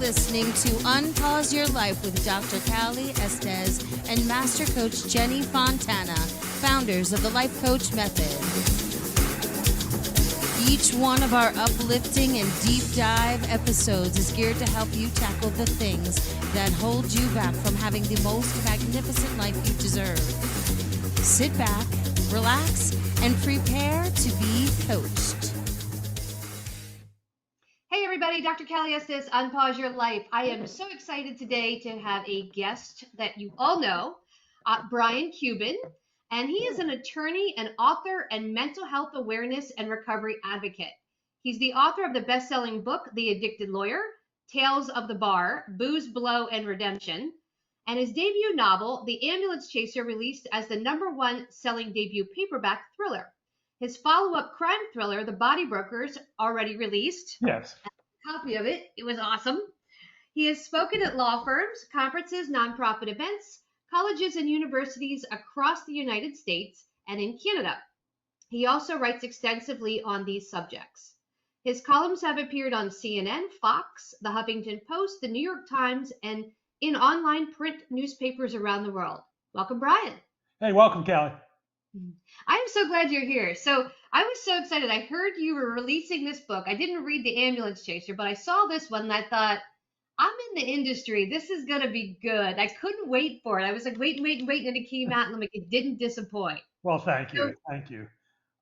listening to Unpause Your Life with Dr. Cali Estes and Master Coach Jenny Fontana, founders of the Life Coach Method. Each one of our uplifting and deep dive episodes is geared to help you tackle the things that hold you back from having the most magnificent life you deserve. Sit back, relax, and prepare to be coached. Hey everybody, Dr. Cali Estes, Unpause Your Life. I am so excited today to have a guest that you all know, Brian Cuban, and he is an attorney, an author, and mental health awareness and recovery advocate. He's the author of the best-selling book, The Addicted Lawyer, Tales of the Bar, Booze, Blow, and Redemption, and his debut novel, The Ambulance Chaser, released as the #1 selling debut paperback thriller. His follow-up crime thriller, The Body Brokers, already released. Yes. A copy of it. It was awesome. He has spoken at law firms, conferences, nonprofit events, colleges, and universities across the United States and in Canada. He also writes extensively on these subjects. His columns have appeared on CNN, Fox, The Huffington Post, The New York Times, and in online print newspapers around the world. Welcome, Brian. Hey, welcome, Cali. I'm so glad you're here. So I was so excited. I heard you were releasing this book. I didn't read The Ambulance Chaser, but I saw this one and I thought, I'm in the industry. This is going to be good. I couldn't wait for it. I was like, waiting, and it came out and it didn't disappoint. Well, thank you. Thank you.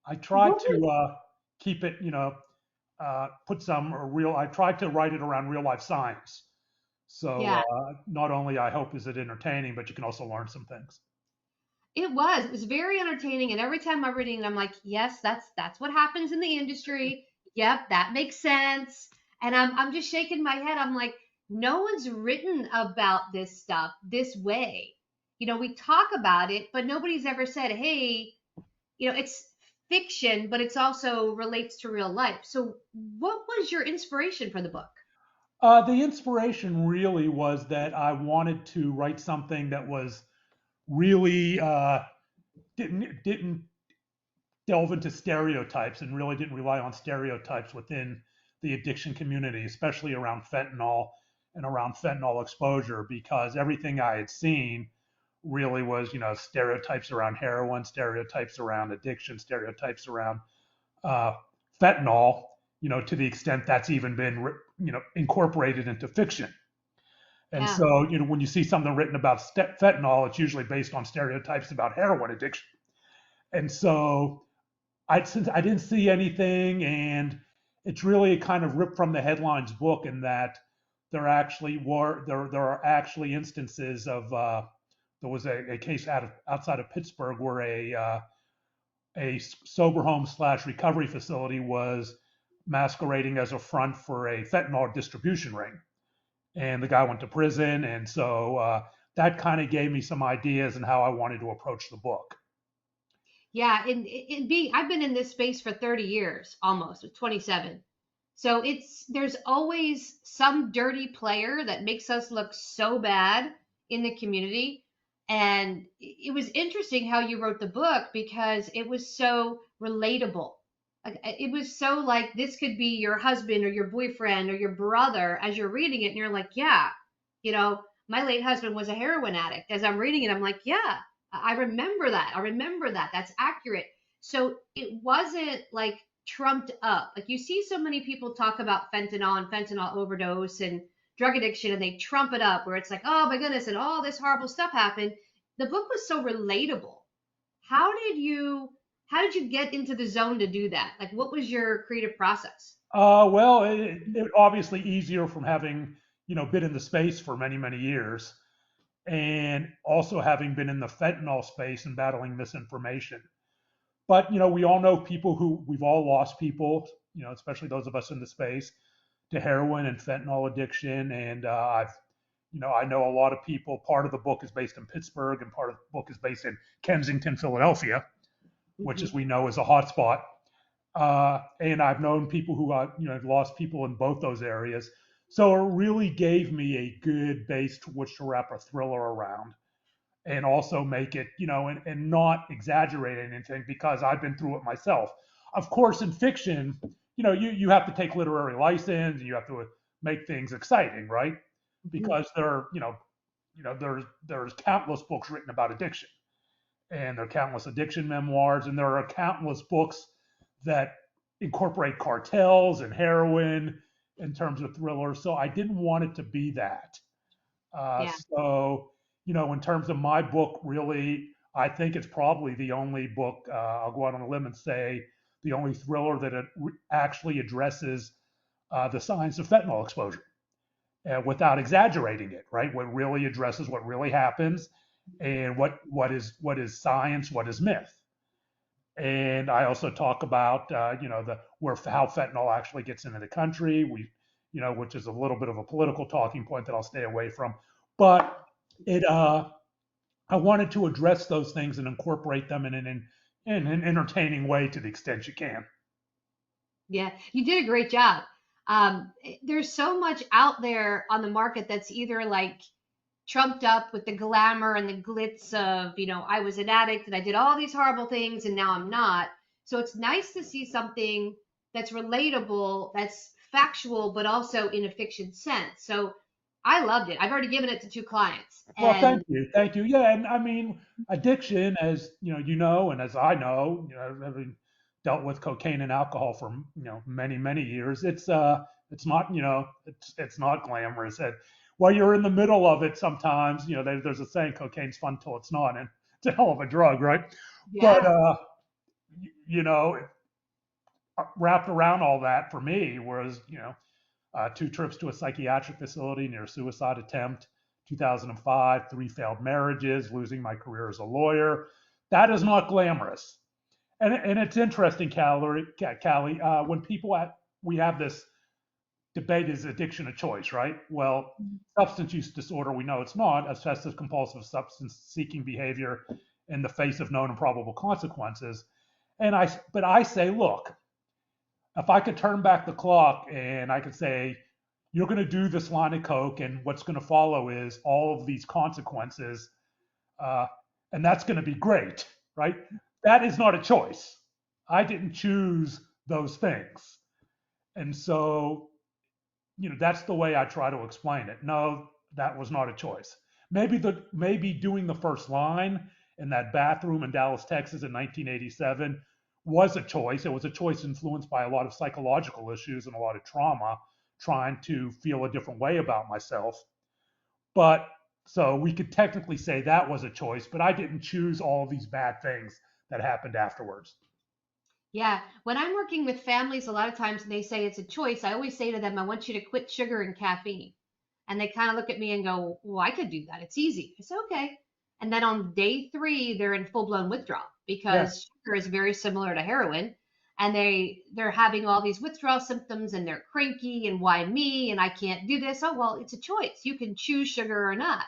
I tried to keep it, put some real, I tried to write it around real life science. So not only I hope is it entertaining, but you can also learn some things. It was very entertaining. And every time I'm reading it, I'm like, yes, that's what happens in the industry. Yep, that makes sense. And I'm just shaking my head. I'm like, no one's written about this stuff this way. We talk about it, but nobody's ever said, hey, it's fiction, but it's also relates to real life. So what was your inspiration for the book? The inspiration really was that I wanted to write something that was really didn't delve into stereotypes and really didn't rely on stereotypes within the addiction community, especially around fentanyl and around fentanyl exposure, because everything I had seen really was, stereotypes around heroin, stereotypes around addiction, stereotypes around fentanyl, to the extent that's even been, incorporated into fiction. And so, when you see something written about fentanyl, it's usually based on stereotypes about heroin addiction. And so since I didn't see anything, and it's really kind of ripped from the headlines book in that there are actually instances of, there was a case outside of Pittsburgh where a sober home / recovery facility was masquerading as a front for a fentanyl distribution ring. And the guy went to prison. And so that kind of gave me some ideas on how I wanted to approach the book. Yeah. I've been in this space for 30 years, almost 27. So there's always some dirty player that makes us look so bad in the community. And it was interesting how you wrote the book because it was so relatable. It was so like this could be your husband or your boyfriend or your brother as you're reading it. And you're like, yeah, my late husband was a heroin addict. As I'm reading it, I'm like, yeah, I remember that. That's accurate. So it wasn't like trumped up. Like you see so many people talk about fentanyl and fentanyl overdose and drug addiction, and they trump it up where it's like, oh my goodness, and all this horrible stuff happened. The book was so relatable. How did you get into the zone to do that? Like, what was your creative process? Well, it obviously easier from having, been in the space for many, many years, and also having been in the fentanyl space and battling misinformation. But, we all know people we've all lost people, especially those of us in the space, to heroin and fentanyl addiction. And I know a lot of people. Part of the book is based in Pittsburgh, and part of the book is based in Kensington, Philadelphia, which, as we know, is a hot spot. And I've known people who have lost people in both those areas. So it really gave me a good base to which to wrap a thriller around, and also make it, and not exaggerate anything, because I've been through it myself. Of course, in fiction, you have to take literary license, and you have to make things exciting, right? Because there's countless books written about addiction, and there are countless addiction memoirs, and there are countless books that incorporate cartels and heroin in terms of thrillers. So I didn't want it to be that. Yeah. So, in terms of my book, really, I think it's probably the only book, I'll go out on a limb and say, the only thriller that actually addresses the science of fentanyl exposure without exaggerating it, right? What really addresses what really happens and what is science, what is myth. And I also talk about, how fentanyl actually gets into the country. Which is a little bit of a political talking point that I'll stay away from. But I wanted to address those things and incorporate them in an entertaining way to the extent you can. Yeah, you did a great job. There's so much out there on the market that's either like trumped up with the glamour and the glitz of, I was an addict and I did all these horrible things and now I'm not. So it's nice to see something that's relatable, that's factual, but also in a fiction sense. So I loved it. I've already given it to 2 clients. Well, And thank you. Yeah, and I mean, addiction, as and as I know, having dealt with cocaine and alcohol for many years, it's not it's not glamorous. While you're in the middle of it, sometimes there's a saying, cocaine's fun till it's not, and it's a hell of a drug, right? But yeah, you know, wrapped around all that for me was 2 trips to a psychiatric facility near a suicide attempt, 2005, 3 failed marriages, losing my career as a lawyer. That is not glamorous. And it's interesting, Callie, when we have this debate, is addiction a choice, right? Well, substance use disorder, we know it's not. Obsessive compulsive substance seeking behavior in the face of known and probable consequences. But I say, look, if I could turn back the clock and I could say, you're going to do this line of coke, and what's going to follow is all of these consequences, and that's going to be great, right? That is not a choice. I didn't choose those things, and so that's the way I try to explain it. No, that was not a choice. Maybe doing the first line in that bathroom in Dallas, Texas, in 1987 was a choice. It was a choice influenced by a lot of psychological issues and a lot of trauma, trying to feel a different way about myself. But so we could technically say that was a choice, but I didn't choose all of these bad things that happened afterwards. yeah. When I'm working with families, a lot of times when they say it's a choice, I always say to them, I want you to quit sugar and caffeine. And they kind of look at me and go, well, I could do that. It's easy. I say, okay. And then on day 3, they're in full blown withdrawal Yeah. because sugar is very similar to heroin. And they're having all these withdrawal symptoms and they're cranky and why me and I can't do this. Oh, well, it's a choice. You can choose sugar or not.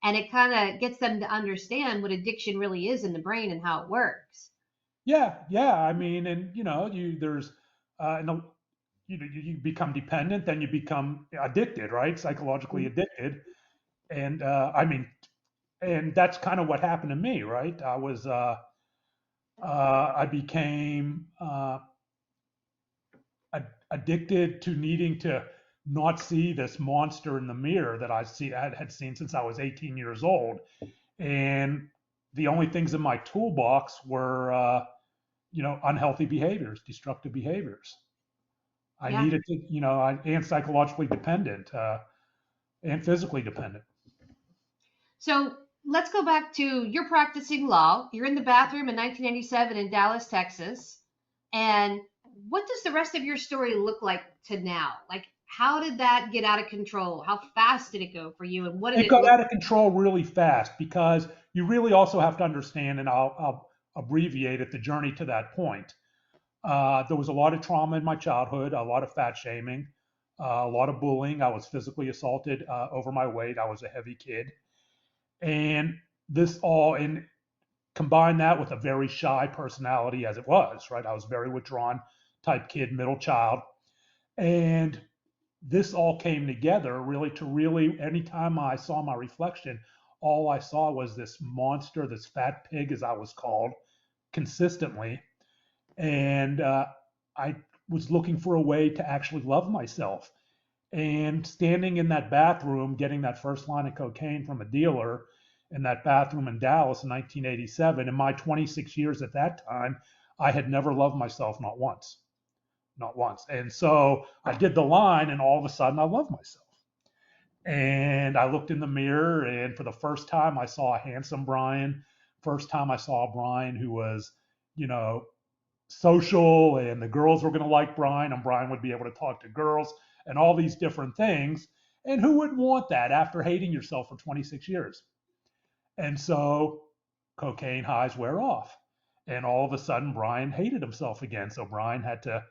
And it kind of gets them to understand what addiction really is in the brain and how it works. Yeah. I mean, and there's, and you become dependent, then you become addicted, right? Psychologically addicted, and I mean, and that's kind of what happened to me, right? I became addicted to needing to not see this monster in the mirror that had seen since I was 18 years old, and the only things in my toolbox were unhealthy behaviors, destructive behaviors. I Yeah. needed to, and psychologically dependent and physically dependent. So let's go back to you're practicing law. You're in the bathroom in 1987 in Dallas, Texas. And what does the rest of your story look like to now? Like, how did that get out of control? How fast did it go for you? And what did It it got look out of control really fast because you really also have to understand, and I'll abbreviate it, the journey to that point. There was a lot of trauma in my childhood, a lot of fat shaming, a lot of bullying. I was physically assaulted over my weight. I was a heavy kid. And and combine that with a very shy personality as it was, right? I was a very withdrawn type kid, middle child. And this all came together anytime I saw my reflection, all I saw was this monster, this fat pig, as I was called, consistently. And I was looking for a way to actually love myself. And standing in that bathroom, getting that first line of cocaine from a dealer in that bathroom in Dallas in 1987, in my 26 years at that time, I had never loved myself, not once, not once. And so I did the line, and all of a sudden I loved myself. And I looked in the mirror, and for the first time, I saw a handsome Brian. First time I saw a Brian who was, you know, social, and the girls were going to like Brian, and Brian would be able to talk to girls and all these different things. And who wouldn't want that after hating yourself for 26 years? And so cocaine highs wear off. And all of a sudden, Brian hated himself again. So Brian had to,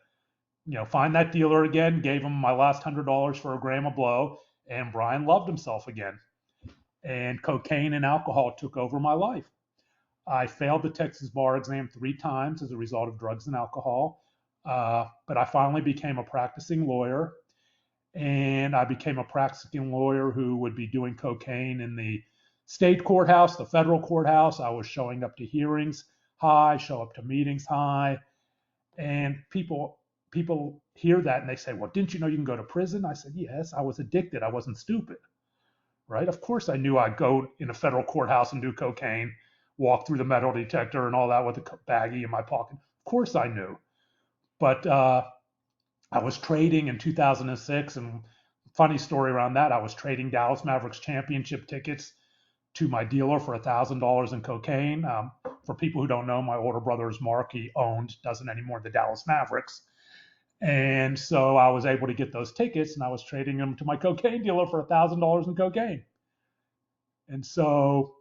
find that dealer again, gave him my last $100 for a gram of blow, and Brian loved himself again. And cocaine and alcohol took over my life. I failed the Texas bar exam 3 times as a result of drugs and alcohol. But I finally became a practicing lawyer, and I became a practicing lawyer who would be doing cocaine in the state courthouse, the federal courthouse. I was showing up to hearings high, show up to meetings high, and people hear that and they say, well, didn't you know you can go to prison? I said, yes, I was addicted. I wasn't stupid, right? Of course I knew I'd go in a federal courthouse and do cocaine, walk through the metal detector and all that with a baggie in my pocket. Of course I knew. But I was trading in 2006, and funny story around that, I was trading Dallas Mavericks championship tickets to my dealer for $1,000 in cocaine. For people who don't know, my older brother is Mark. He doesn't anymore, the Dallas Mavericks. And so I was able to get those tickets, and I was trading them to my cocaine dealer for $1,000 in cocaine. And so,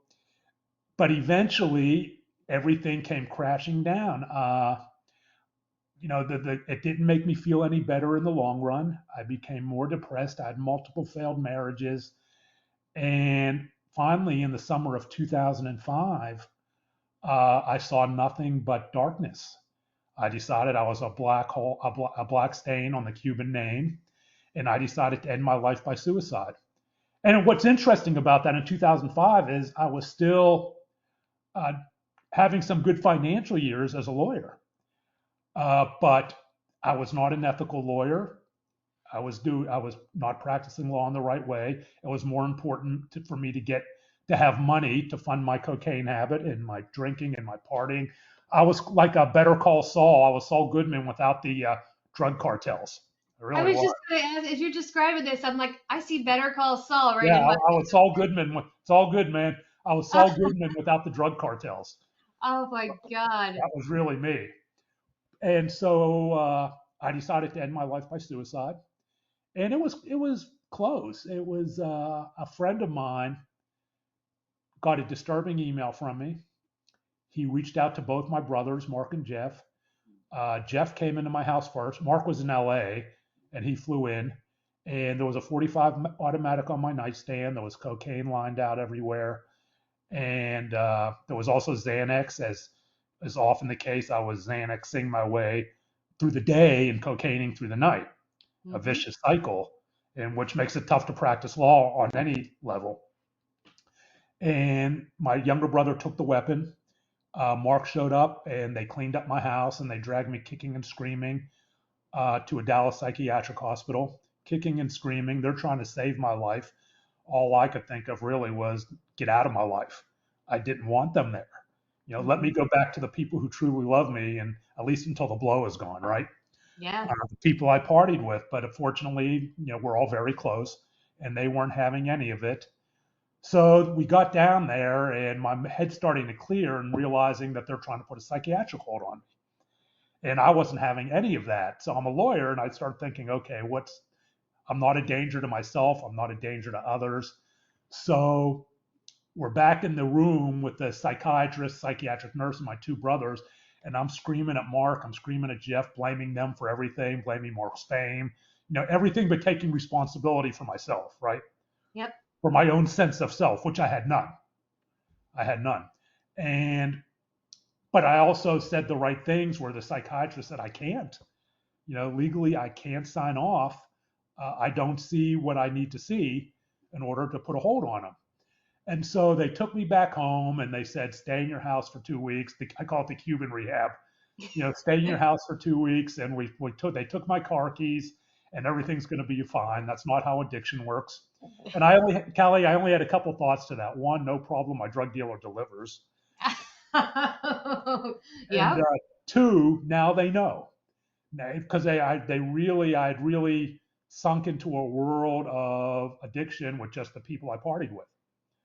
but eventually everything came crashing down. It didn't make me feel any better in the long run. I became more depressed. I had multiple failed marriages. And finally, in the summer of 2005, I saw nothing but darkness. I decided I was a black hole, a black stain on the Cuban name, and I decided to end my life by suicide. And what's interesting about that in 2005 is I was still having some good financial years as a lawyer, but I was not an ethical lawyer. I was not practicing law in the right way. It was more important for me to have money to fund my cocaine habit and my drinking and my partying. I was like a Better Call Saul. I was Saul Goodman without the drug cartels. I was just going to ask, as you're describing this, I'm like, I see Better Call Saul right Yeah, in my. I was Saul Goodman. It's all good, man. I was Saul Goodman without the drug cartels. Oh my God. That was really me. And so I decided to end my life by suicide. And it was close. It was a friend of mine got a disturbing email from me. He reached out to both my brothers, Mark and Jeff. Jeff came into my house first. Mark was in LA, and he flew in. And there was a .45 automatic on my nightstand. There was cocaine lined out everywhere. And there was also Xanax, as is often the case. I was Xanaxing my way through the day and cocaining through the night. A vicious cycle, and which makes it tough to practice law on any level. And my younger brother took the weapon. Mark showed up, and they cleaned up my house, and they dragged me kicking and screaming to a Dallas psychiatric hospital, kicking and screaming. They're trying to save my life. All I could think of really was get out of my life. I didn't want them there. Let me go back to the people who truly love me, and at least until the blow is gone, right? Yeah. The people I partied with, but unfortunately, we're all very close, and they weren't having any of it. So we got down there, and my head's starting to clear, and realizing that they're trying to put a psychiatric hold on me, and I wasn't having any of that. So I'm a lawyer, and I started thinking, okay, I'm not a danger to myself. I'm not a danger to others. So we're back in the room with the psychiatrist, psychiatric nurse, and my 2 brothers. And I'm screaming at Mark, I'm screaming at Jeff, blaming them for everything, blaming Mark's fame, everything but taking responsibility for myself, right? Yep. For my own sense of self, which I had none. But I also said the right things where the psychiatrist said, I can't, legally I can't sign off. I don't see what I need to see in order to put a hold on him. And so they took me back home, and they said, stay in your house for 2 weeks. I call it the Cuban rehab. Stay in your house for 2 weeks. And they took my car keys, and everything's going to be fine. That's not how addiction works. And Callie, I only had a couple thoughts to that. One, no problem, my drug dealer delivers. And Yeah. two, now they know, because I had really sunk into a world of addiction with just the people I partied with.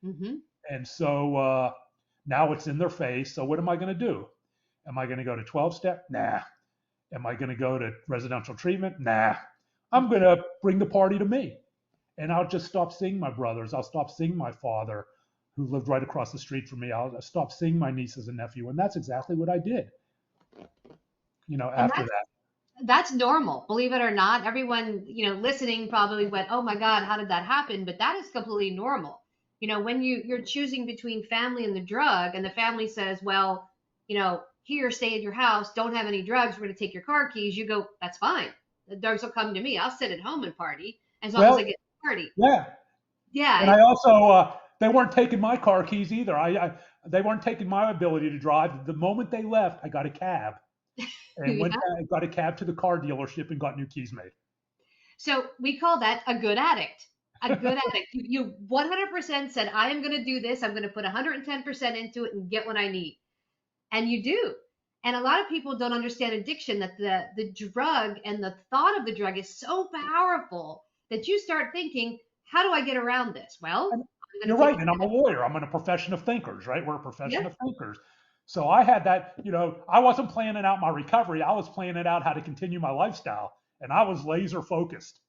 Mm-hmm. And so now it's in their face. So what am I going to do? Am I going to go to 12-step? Nah. Am I going to go to residential treatment? Nah. I'm going to bring the party to me. And I'll just stop seeing my brothers. I'll stop seeing my father, who lived right across the street from me. I'll stop seeing my nieces and nephew. And that's exactly what I did, And after that. that's normal, believe it or not. Everyone, listening probably went, "Oh my God, how did that happen?" But that is completely normal. When you're choosing between family and the drug, and the family says, "Well, here, stay at your house, don't have any drugs. We're going to take your car keys." You go, "That's fine. The drugs will come to me. I'll sit at home and party as long as I Well, get to party." yeah. Yeah. And I also, they weren't taking my car keys either. They weren't taking my ability to drive. The moment they left, I got a cab and Yeah. got a cab to the car dealership and got new keys made. So we call that a good addict. A good addict. You 100% said, "I am going to do this. I'm going to put 110% into it and get what I need." And you do. And a lot of people don't understand addiction, that the drug and the thought of the drug is so powerful that you start thinking, how do I get around this? Well, And I'm you're going to right. take And I'm a lawyer. I'm in a profession of thinkers, right? We're a it. profession Yeah. of thinkers. So I had that, I wasn't planning out my recovery. I was planning out how to continue my lifestyle. And I was laser focused.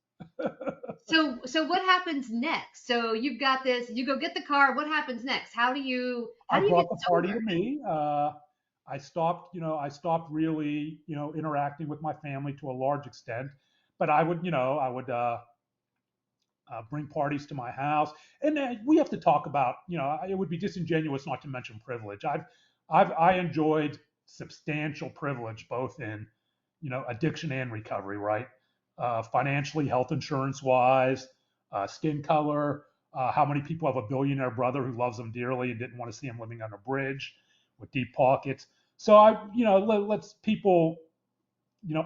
So what happens next? So you've got this, you go get the car. What happens next? How do you I get brought the party sober? to me. I stopped really, interacting with my family to a large extent. But I would bring parties to my house, and we have to talk about, it would be disingenuous not to mention privilege. I enjoyed substantial privilege both in, addiction and recovery, right? Financially, health insurance wise, skin color. How many people have a billionaire brother who loves them dearly and didn't want to see him living on a bridge with deep pockets? So let's people,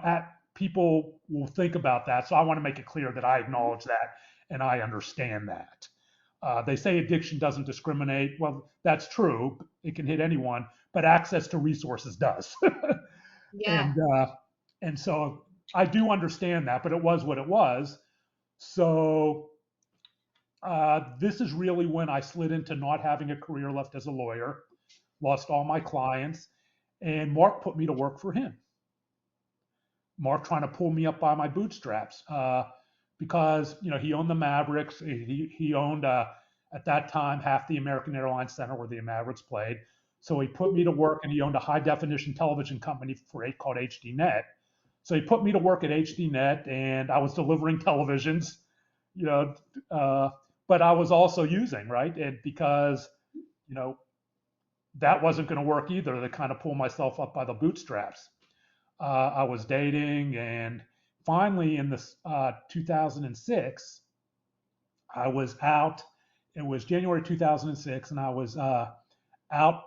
at people will think about that. So I want to make it clear that I acknowledge that and I understand that. They say addiction doesn't discriminate. Well, that's true. It can hit anyone, but access to resources does. Yeah. and and so I do understand that, but it was what it was. So this is really when I slid into not having a career left as a lawyer, lost all my clients, and Mark put me to work for him. Mark trying to pull me up by my bootstraps because he owned the Mavericks. He owned at that time half the American Airlines Center where the Mavericks played. So he put me to work, and he owned a high definition television company called HDNet. So he put me to work at HDNet, and I was delivering televisions, you know, but I was also using, right, and because you know that wasn't going to work either, to kind of pull myself up by the bootstraps. I was dating, and finally in this 2006, I was out. It was January 2006, and I was out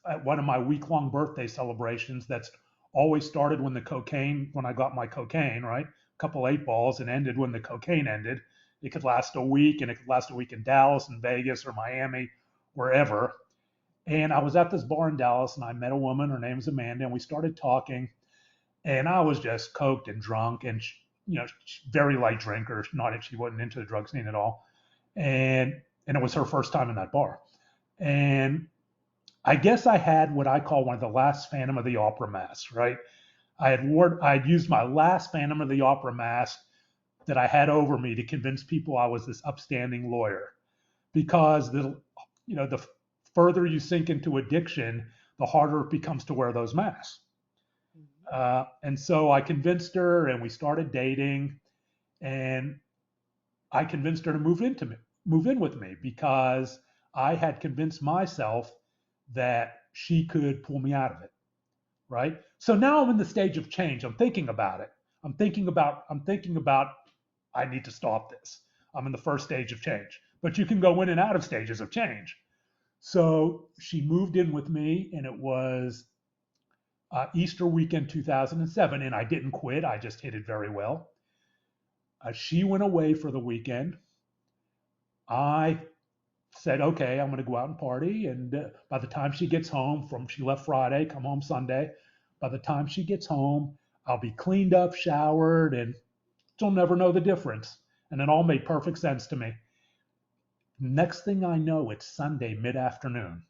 at one of my week-long birthday celebrations. That's always started when I got my cocaine, right? A couple 8 balls, and ended when the cocaine ended. It could last a week, and it could last a week in Dallas and Vegas or Miami, wherever. And I was at this bar in Dallas, and I met a woman. Her name was Amanda, and we started talking. And I was just coked and drunk, and very light drinker. Not she wasn't into the drug scene at all, and it was her first time in that bar. And I guess I had what I call one of the last Phantom of the Opera masks, right? I'd used my last Phantom of the Opera mask that I had over me to convince people I was this upstanding lawyer, because the further you sink into addiction, the harder it becomes to wear those masks. And so I convinced her, and we started dating, and I convinced her to move in with me, because I had convinced myself that she could pull me out of it. Right. So now I'm in the stage of change. I'm thinking about it. I'm thinking about I need to stop this. I'm in the first stage of change, but you can go in and out of stages of change. So she moved in with me, and it was Easter weekend 2007, and I didn't quit. I just hit it very well. She went away for the weekend. I said, okay, I'm going to go out and party. And by the time she gets home she left Friday, come home Sunday. By the time she gets home, I'll be cleaned up, showered, and she'll never know the difference. And it all made perfect sense to me. Next thing I know, it's Sunday mid-afternoon.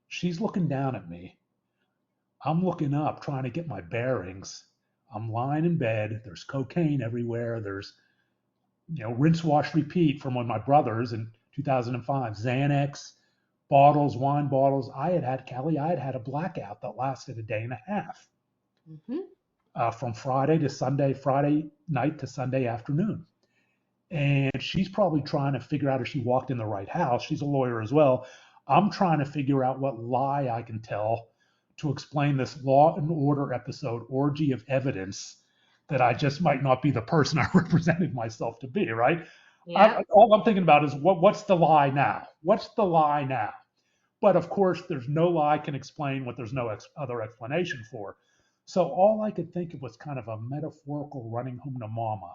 She's looking down at me. I'm looking up, trying to get my bearings. I'm lying in bed. There's cocaine everywhere. There's, rinse, wash, repeat from one of my brothers in 2005. Xanax, bottles, wine bottles. I had had a blackout that lasted a day and a half. From Friday night to Sunday afternoon. And she's probably trying to figure out if she walked in the right house. She's a lawyer as well. I'm trying to figure out what lie I can tell to explain this Law and Order episode, orgy of evidence, that I just might not be the person I represented myself to be, right? Yeah. All I'm thinking about is what's the lie now? What's the lie now? But of course, there's no lie can explain what there's no other explanation for. So all I could think of was kind of a metaphorical running home to mama.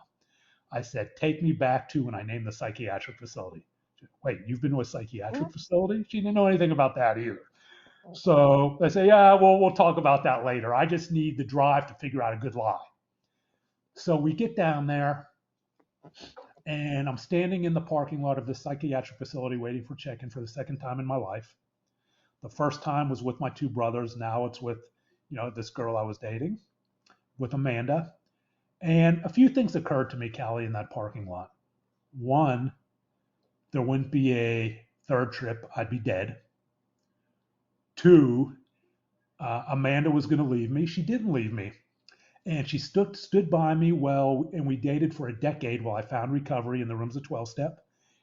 I said, take me back to when I named the psychiatric facility. She said, wait, you've been to a psychiatric facility? She didn't know anything about that either. So I say, yeah, well, we'll talk about that later. I just need the drive to figure out a good lie. So we get down there, and I'm standing in the parking lot of the psychiatric facility waiting for check-in for the second time in my life. The first time was with my two brothers. Now it's with, this girl I was dating, with Amanda. And a few things occurred to me, Cali, in that parking lot. One, there wouldn't be a third trip. I'd be dead. Two, Amanda was going to leave me. She didn't leave me. And she stood by me and we dated for a decade while I found recovery in the rooms of 12-step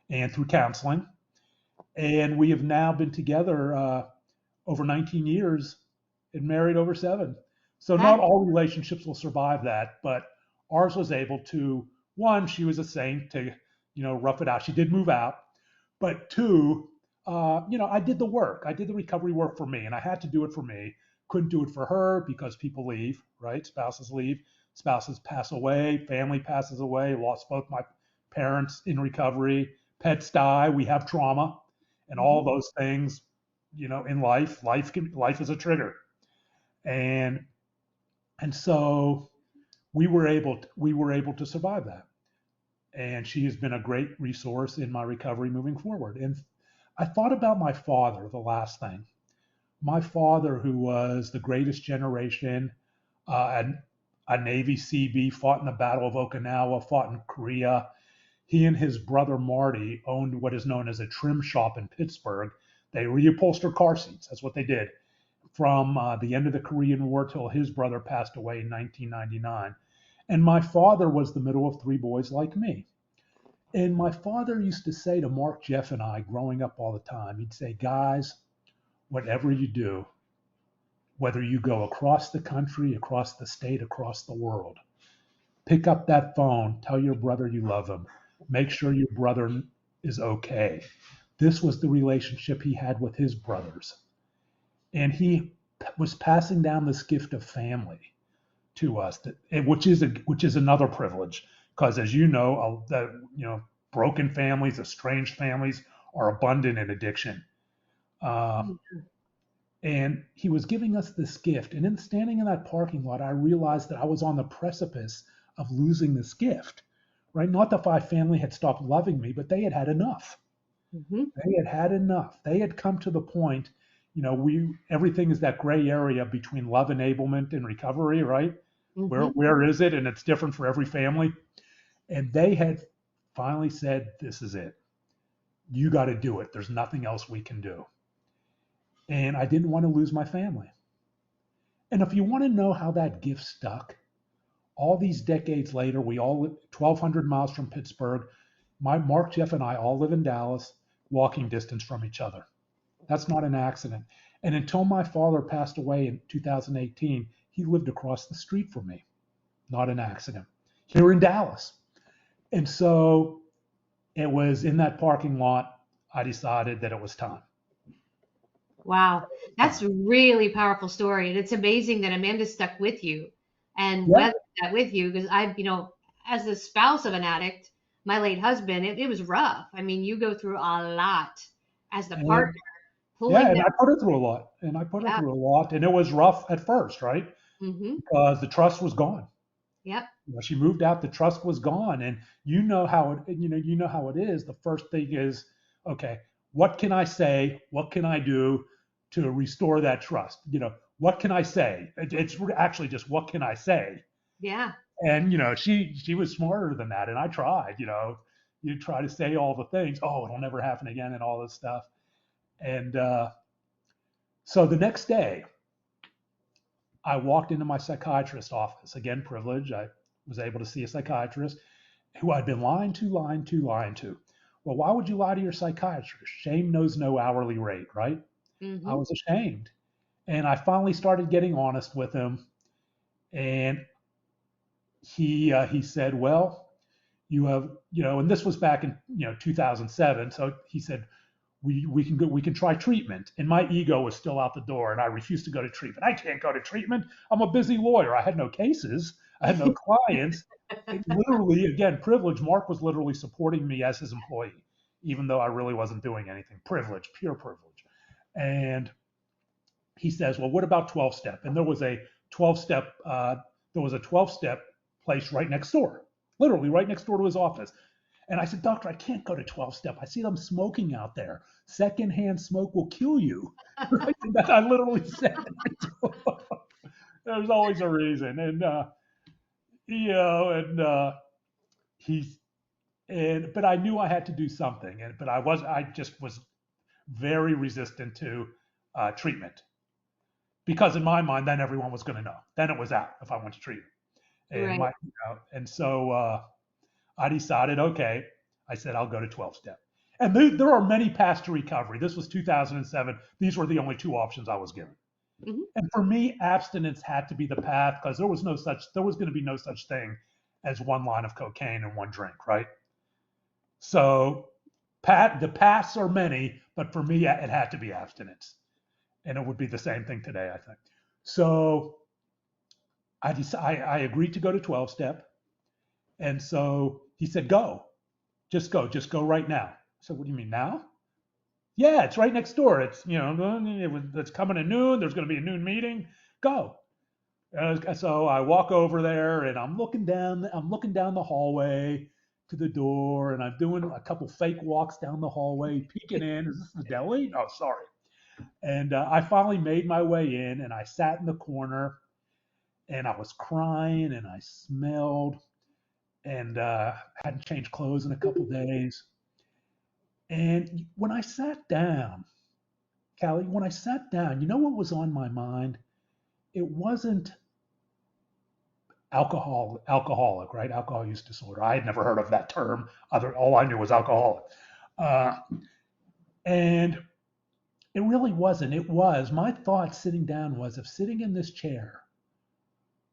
and through counseling. And we have now been together over 19 years and married over 7. So not all relationships will survive that, but ours was able to. One, she was a saint to, rough it out. She did move out. But two, I did the work. I did the recovery work for me, and I had to do it for me. Couldn't do it for her because people leave, right? Spouses leave, spouses pass away, family passes away, lost both my parents in recovery, pets die, we have trauma, and all those things, in life is a trigger. And so we were able to survive that. And she has been a great resource in my recovery moving forward. And I thought about my father, the last thing. My father, who was the greatest generation, a Navy Seabee, fought in the Battle of Okinawa, fought in Korea. He and his brother Marty owned what is known as a trim shop in Pittsburgh. They reupholstered car seats. That's what they did from the end of the Korean War till his brother passed away in 1999. And my father was the middle of 3 boys like me. And my father used to say to Mark, Jeff, and I growing up all the time, he'd say, guys, whatever you do, whether you go across the country, across the state, across the world, pick up that phone, tell your brother you love him, make sure your brother is okay. This was the relationship he had with his brothers. And he was passing down this gift of family to us, which is another privilege, because as you know, broken families, estranged families are abundant in addiction. And he was giving us this gift. And in standing in that parking lot, I realized that I was on the precipice of losing this gift, right? Not that my family had stopped loving me, but they had had enough. They had had enough. They had come to the point, everything is that gray area between love enablement and recovery, right? Where is it? And it's different for every family. And they had finally said, this is it. You got to do it. There's nothing else we can do. And I didn't want to lose my family. And if you want to know how that gift stuck, all these decades later, we all live 1,200 miles from Pittsburgh. Mark, Jeff, and I all live in Dallas, walking distance from each other. That's not an accident. And until my father passed away in 2018, he lived across the street from me. Not an accident. Here in Dallas. And so it was in that parking lot, I decided that it was time. Wow, that's a really powerful story, and it's amazing that Amanda stuck with you and weathered that with you. Because I as the spouse of an addict, my late husband, it was rough. I mean, you go through a lot as the And partner, yeah, pulling and them. I put her through a lot. And I put her Yeah. through a lot. And it was rough at first, right? Mm-hmm. Because the trust was gone. Yep. She moved out, the trust was gone. And you know how it is. The first thing is, okay, what can I say? What can I do to restore that trust? What can I say? It's actually just what can I say? Yeah. And she was smarter than that, and I tried. You try to say all the things. Oh, it'll never happen again, and all this stuff. And so the next day, I walked into my psychiatrist's office. Again, privilege. I was able to see a psychiatrist who I'd been lying to. Well, why would you lie to your psychiatrist? Shame knows no hourly rate, right? I Mm-hmm. was ashamed, and I finally started getting honest with him, and he said, well, you have, and this was back in 2007. So he said, we can try treatment. And my ego was still out the door, and I refused to go to treatment. I can't go to treatment. I'm a busy lawyer. I had no cases. I had no clients. It literally, again, privilege. Mark was literally supporting me as his employee, even though I really wasn't doing anything. Privilege, pure privilege. And he says, well, what about 12-step? And there was a 12-step, place right next door, literally right next door to his office. And I said, doctor, I can't go to 12-step. I see them smoking out there. Secondhand smoke will kill you. Right? That I literally said. There's always a reason. And, he's, but I knew I had to do something. But I just was very resistant to treatment, because in my mind, then everyone was going to know. Then it was out if I went to treatment. And Right. and so I decided, okay, I said, I'll go to 12-step. And there are many paths to recovery. This was 2007. These were the only two options I was given. Mm-hmm. And for me, abstinence had to be the path, because there was going to be no such thing as one line of cocaine and one drink, right? So the paths are many, but for me, it had to be abstinence. And it would be the same thing today, I think. So I agreed to go to 12-step. And so he said, go, just go right now. I said, what do you mean now? Yeah, it's right next door. It's, it's coming at noon. There's going to be a noon meeting. Go. So I walk over there, and I'm looking down the hallway to the door, and I'm doing a couple fake walks down the hallway, peeking in. Is this the deli? Oh, sorry. And I finally made my way in, and I sat in the corner, and I was crying, and I smelled, and hadn't changed clothes in a couple days. And when I sat down, Callie, you know what was on my mind? It wasn't alcoholic, right? Alcohol use disorder. I had never heard of that term. All I knew was alcoholic. And it really wasn't. It was, my thought sitting down was, if sitting in this chair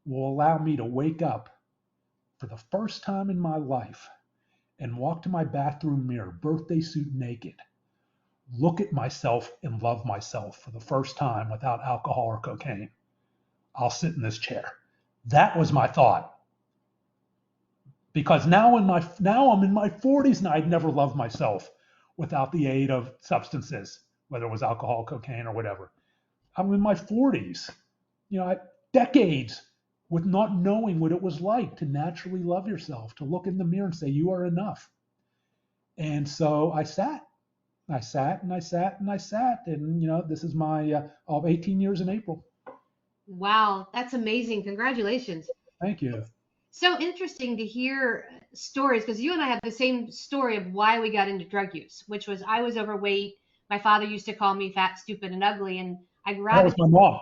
will allow me to wake up for the first time in my life and walk to my bathroom mirror, birthday suit naked, look at myself and love myself for the first time without alcohol or cocaine, I'll sit in this chair. That was my thought. Because now I'm in my 40s, and I'd never loved myself without the aid of substances, whether it was alcohol, cocaine, or whatever. I'm in my 40s, decades with not knowing what it was like to naturally love yourself, to look in the mirror and say, you are enough. And so I sat. And this is my 18 years in April. Wow, that's amazing. Congratulations. Thank you. So interesting to hear stories, because you and I have the same story of why we got into drug use, which was I was overweight. My father used to call me fat, stupid, and ugly, and I That was gravitated. my mom.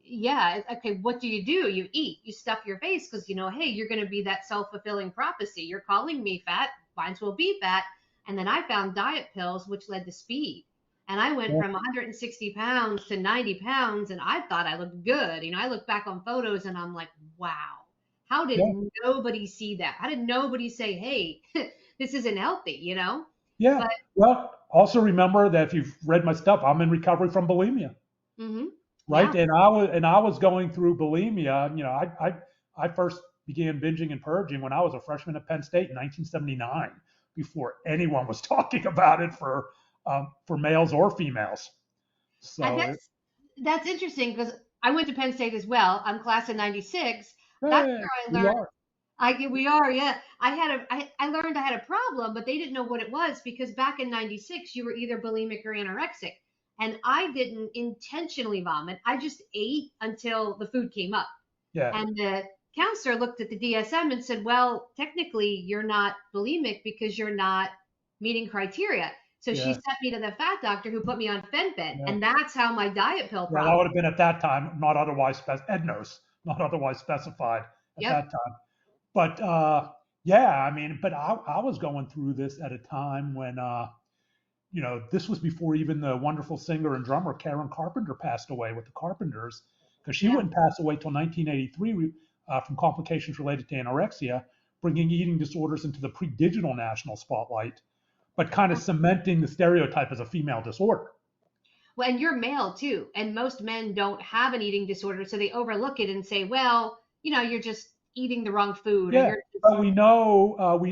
Yeah, okay, what do? You eat, you stuff your face, because hey, you're going to be that self-fulfilling prophecy. You're calling me fat, might as well be fat. And then I found diet pills, which led to speed. And I went from 160 pounds to 90 pounds, and I thought I looked good. I look back on photos, and I'm like, wow, how did nobody see that? How did nobody say, hey, this isn't healthy, Yeah. But, well, also remember that if you've read my stuff, I'm in recovery from bulimia. mm-hmm, Right. yeah. And I was going through bulimia. I first began binging and purging when I was a freshman at Penn State in 1979, before anyone was talking about it for males or females. And So that's interesting because I went to Penn State as well. I'm class of '96. That's hey, where I we learned. are. We are, yeah. I learned I had a problem, but they didn't know what it was because back in '96 you were either bulimic or anorexic, and I didn't intentionally vomit. I just ate until the food came up, Yeah, and the counselor looked at the DSM and said, "Well, technically you're not bulimic because you're not meeting criteria." So she yeah, sent me to the fat doctor who put me on fen-phen, yeah. and that's how my diet pill Yeah, that would problem. have been at that time, not otherwise EDNOS, not otherwise specified at Yep. that time. But yeah, I mean, but I was going through this at a time when this was before even the wonderful singer and drummer Karen Carpenter passed away with the Carpenters, because she Yeah. wouldn't pass away till 1983 from complications related to anorexia, bringing eating disorders into the pre-digital national spotlight, but kind of cementing the stereotype as a female disorder. Well, and you're male too, and most men don't have an eating disorder, so they overlook it and say, "Well, you're just eating the wrong food, or Yeah, you're just, but we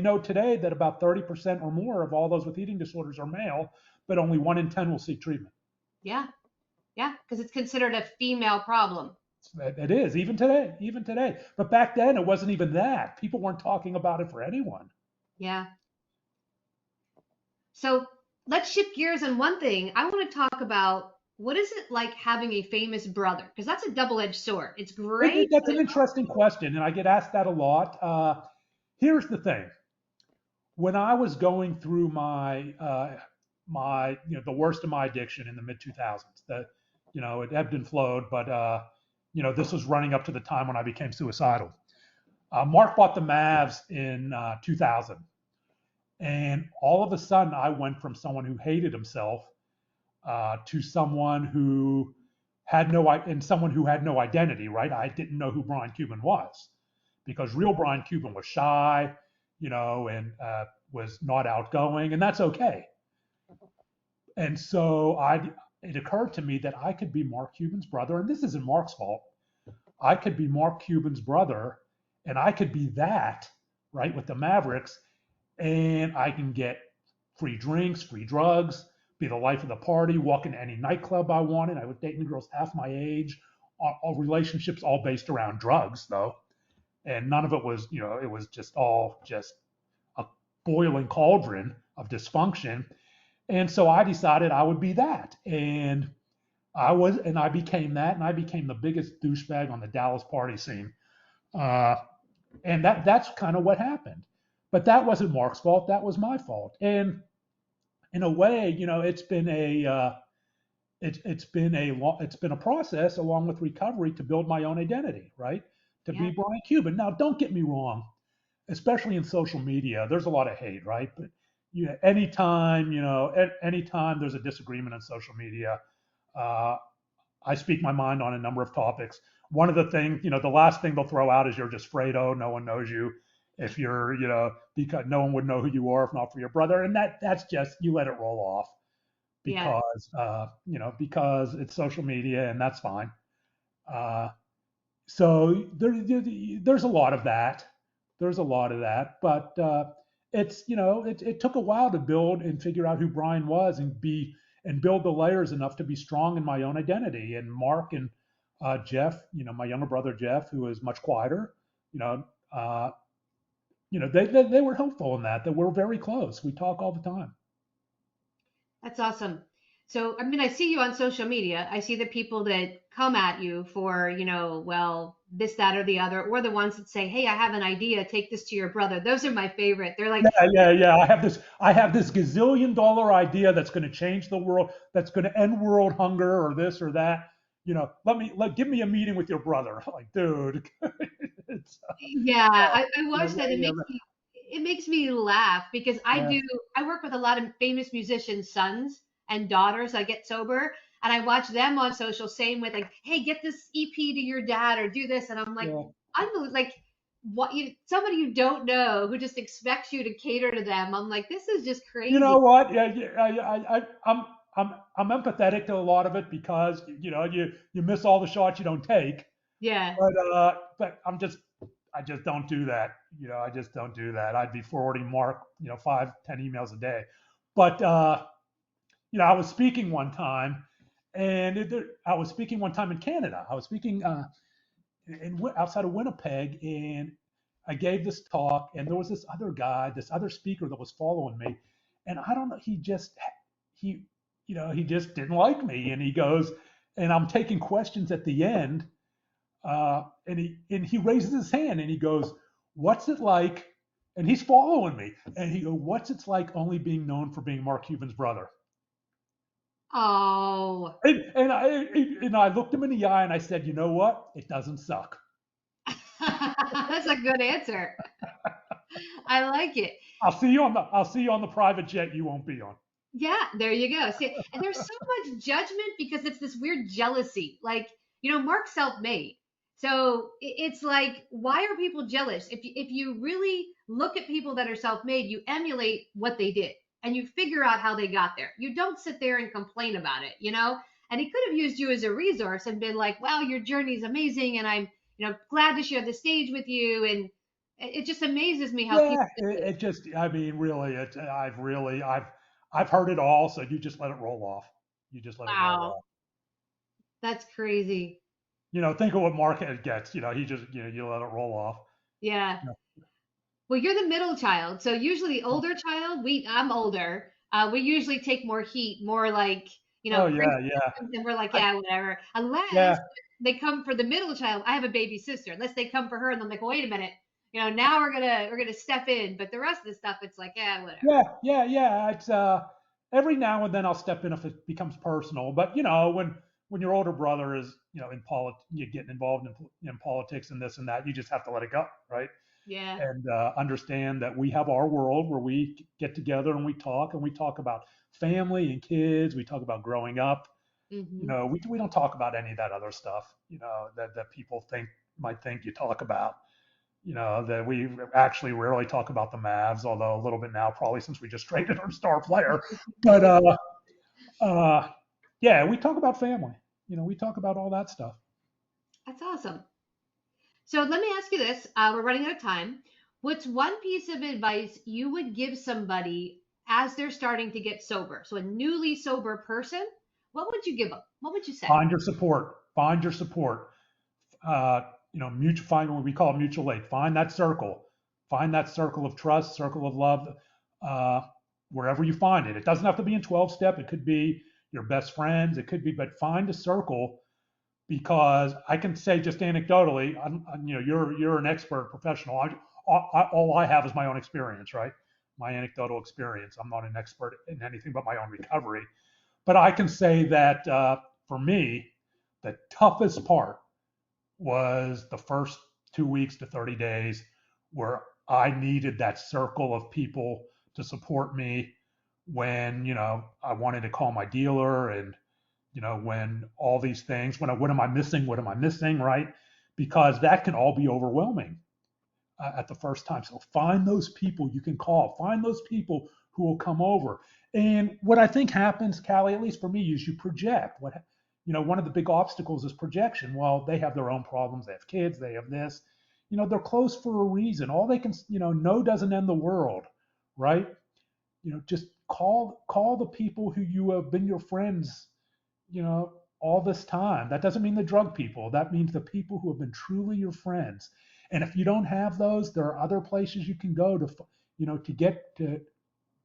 know today that about 30% or more of all those with eating disorders are male, but only 1 in 10 will seek treatment. yeah, yeah, because it's considered a female problem." It is even today, even today. But back then, it wasn't even that. People weren't talking about it for anyone. Yeah. So let's shift gears on one thing. I want to talk about what is it like having a famous brother? Because that's a double-edged sword. It's great, That's but an interesting question, and I get asked that a lot. Here's the thing: when I was going through my the worst of my addiction in the mid 2000s, that it ebbed and flowed, but this was running up to the time when I became suicidal. Mark bought the Mavs in 2000, and all of a sudden I went from someone who hated himself to someone who had no identity. Right? I didn't know who Brian Cuban was, because real Brian Cuban was shy, and was not outgoing, and that's okay. And so it occurred to me that I could be Mark Cuban's brother, and this isn't Mark's fault. I could be Mark Cuban's brother, and I could be that, right, with the Mavericks, and I can get free drinks, free drugs, be the life of the party, walk into any nightclub I wanted. I was dating girls half my age, all relationships all based around drugs, though. And none of it was, it was just all just a boiling cauldron of dysfunction. And so I decided I would be that. And I became that, and I became the biggest douchebag on the Dallas party scene. Uh, and that's kind of what happened. But that wasn't Mark's fault. That was my fault. And in a way, it's been a process along with recovery to build my own identity, right? To be yeah, Brian Cuban. Now, don't get me wrong, especially in social media, there's a lot of hate, right? But anytime there's a disagreement on social media, uh, I speak my mind on a number of topics. One of the things, the last thing they'll throw out is you're just Fredo. No one knows you. If you're, because no one would know who you are if not for your brother. And that's just, you let it roll off yeah. because it's social media, and that's fine. Uh, so there's a lot of that. There's a lot of that, but it took a while to build and figure out who Brian was, and build the layers enough to be strong in my own identity. And Mark and Jeff, my younger brother Jeff, who is much quieter, uh, they were helpful in that. That we're very close. We talk all the time. That's awesome. So, I mean, I see you on social media. I see the people that come at you for, well, this, that, or the other, or the ones that say, "Hey, I have an idea. Take this to your brother." Those are my favorite. They're like, Yeah. I have this gazillion-dollar idea that's going to change the world. That's going to end world hunger or this or that. Give me a meeting with your brother. I'm like, dude, it's, yeah, I watch that. yeah, It makes me laugh because yeah, I work with a lot of famous musicians' sons and daughters. I get sober and I watch them on social, same with like, "Hey, get this EP to your dad or do this." And I'm like, yeah. like somebody you don't know who just expects you to cater to them. I'm like, this is just You crazy. know what? Yeah, I'm empathetic to a lot of it, because you miss all the shots you don't take. Yeah. But I just don't do that. I just don't do that. I'd be forwarding Mark, 5, 10 emails a day. But, I was speaking one time I was speaking one time in Canada. I was speaking outside of Winnipeg, and I gave this talk, and there was this other guy, this other speaker that was following me, and I don't know, he just didn't like me, and he goes, and I'm taking questions at the end, and he raises his hand and he goes, "What's it like?" And he's following me, and he goes, "What's it like only being known for being Mark Cuban's brother?" Oh. And I looked him in the eye and I said, "You know what? It doesn't suck." That's a good answer. I like it. I'll see you on the private jet you won't be on. Yeah, there you go. See, and there's so much judgment because it's this weird jealousy. Like, Mark's self-made. So it's like, why are people jealous? If you really look at people that are self-made, you emulate what they did and you figure out how they got there. You don't sit there and complain about it, And he could have used you as a resource and been like, "Well, your journey is amazing, and I'm, glad to share the stage with you." And it just amazes me how people. It just, really, I've heard it all. So you just let it roll off. You just let it roll off. That's crazy. Think of what Mark gets. He just, you let it roll off. Yeah. Well, you're the middle child, so usually the older child. I'm older. We usually take more heat, more like. Oh yeah. And we're like, yeah, whatever. Unless they come for the middle child. I have a baby sister. Unless they come for her, and I'm like, wait a minute. Now we're gonna step in. But the rest of the stuff, it's like, yeah, whatever. Yeah. It's every now and then I'll step in if it becomes personal. But when your older brother is you're getting involved in politics and this and that, you just have to let it go, right? Yeah. And understand that we have our world where we get together and we talk about family and kids. We talk about growing up. Mm-hmm. We don't talk about any of that other stuff, that people might think you talk about. That we actually rarely talk about the Mavs, although a little bit now, probably since we just traded our star player. But yeah, we talk about family. We talk about all that stuff. That's awesome. So let me ask you this. We're running out of time. What's one piece of advice you would give somebody as they're starting to get sober? So a newly sober person, what would you give them? What would you say? Find your support. Find what we call mutual aid. Find that circle. Find that circle of trust, circle of love, wherever you find it. It doesn't have to be in 12-step. It could be your best friends. It could be, but find a circle, because I can say just anecdotally, you're an expert professional. All I have is my own experience, right? My anecdotal experience. I'm not an expert in anything but my own recovery. But I can say that for me, the toughest part was the first 2 weeks to 30 days where I needed that circle of people to support me when, I wanted to call my dealer, and, when all these things, what am I missing, right? Because that can all be overwhelming at the first time. So find those people you can call, find those people who will come over. And what I think happens, Cali, at least for me, is you project. One of the big obstacles is projection. Well, they have their own problems. They have kids. They have this. They're close for a reason. All they can, no doesn't end the world, right? Just call the people who you have been your friends, all this time. That doesn't mean the drug people. That means the people who have been truly your friends. And if you don't have those, there are other places you can go to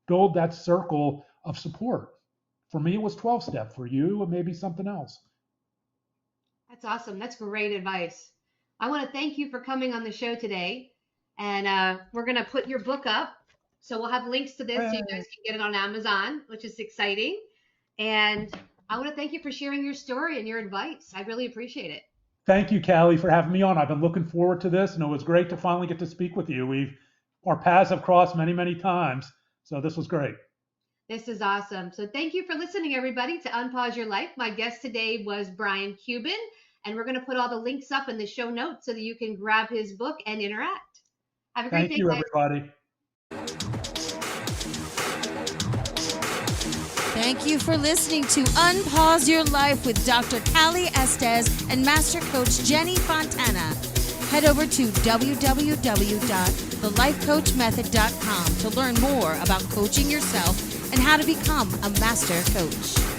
build that circle of support. For me, it was 12-step. For you, it may be something else. That's awesome. That's great advice. I want to thank you for coming on the show today. And we're going to put your book up. So we'll have links to this so you guys can get it on Amazon, which is exciting. And I want to thank you for sharing your story and your advice. I really appreciate it. Thank you, Cali, for having me on. I've been looking forward to this, and it was great to finally get to speak with you. Our paths have crossed many, many times. So this was great. This is awesome. So thank you for listening, everybody, to Unpause Your Life. My guest today was Brian Cuban, and we're going to put all the links up in the show notes so that you can grab his book and interact. Have a great day, Thank you, guys. everybody. Thank you for listening to Unpause Your Life with Dr. Cali Estes and Master Coach Jenny Fontana. Head over to www.thelifecoachmethod.com to learn more about coaching yourself and how to become a master coach.